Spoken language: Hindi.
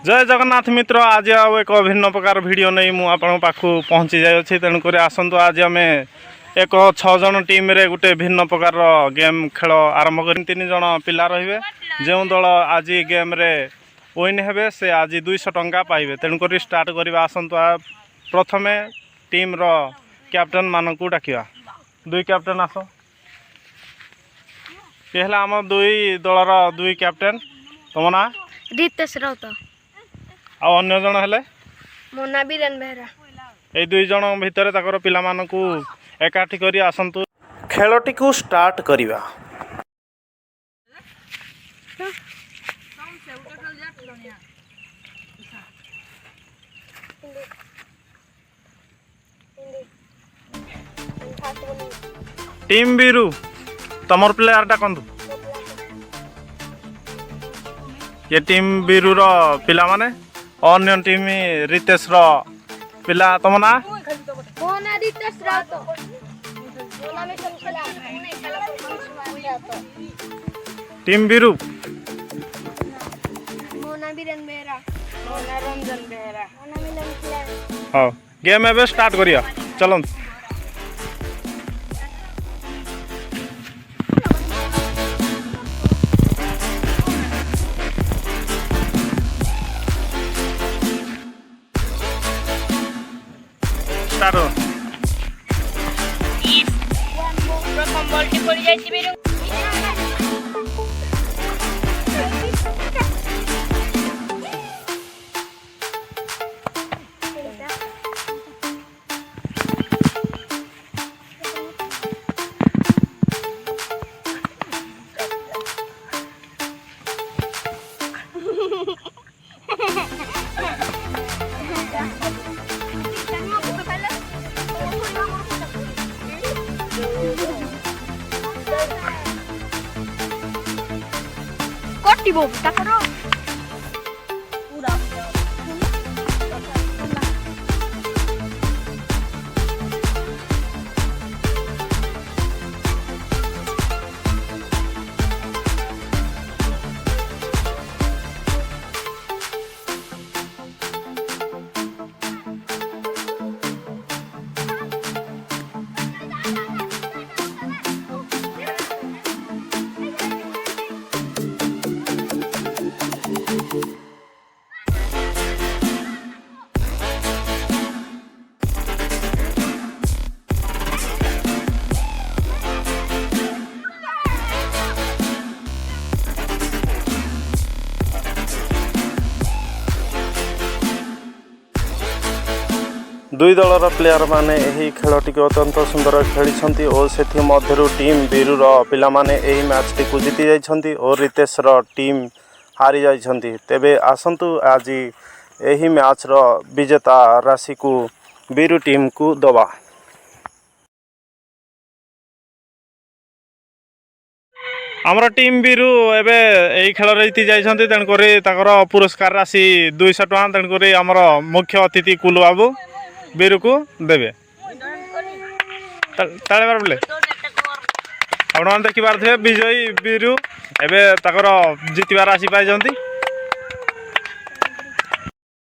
जय जगन्नाथ मित्र आज आउ एक भिन्न प्रकार वीडियो नहीं मु आपण पाखु पहुँची जाए तेणुक आसतु आज आम एक 6 जन टीम रे गोटे भिन्न प्रकार गेम खेल आरंभ कर 3 जन पिला रहिबे जो दल आज गेम रे विन हेबे से आज 200 टंका पाइबे तेणुक स्टार्ट करवा आसतु प्रथमे टीम रो कैप्टेन मानक डाकिया 2 कैप्टेन आस ये आम 2 दलर 2 कैप्टेन तुम ना रितेश राउत आ अन्य जन हेले मो ना बीरेन बेहरा ए 2 जन भितर ताकर पिला मानकू एकाठी करी आसंतु खेलटी को स्टार्ट करिवा। टीम बीरू तमर प्लेयर डाकंतु ये टीम बीरू रो पिला माने अन्य टीम रितेश रो पिला तम ना रितेश राउत टीम बीरू मोना बीरेन बेहरा मोना रंजन बेहरा मोना मिलन प्लेयर हाँ गेम एबे स्टार्ट करिया चलो स्टार्ट प्रथम बॉल टी पड़ी जाई बीरू कोटिबो ताकरो पूरा दुई दलर प्लेयर माने यही खेलटी को अत्यंत सुंदर खेली और से टीम बीरू पिला माने यही मैच टी को जीति जाइछंती और रितेश टीम हारी जाइछंती तेबे आसंतु आज यही मैच रो विजेता राशि को बीरू टीम को दबा। आमर टीम बीरू एबे यही खेल जीति जाइछंती तेणुक पुरस्कार राशि 200 टଙ୍କା तेणुक आमर मुख्य अतिथि कुलु बाबू बीरू को देवे ताले बार बोले आपण देखि पारथे विजयी बीरू एबे ताकर जीतबार राशि पाई जंती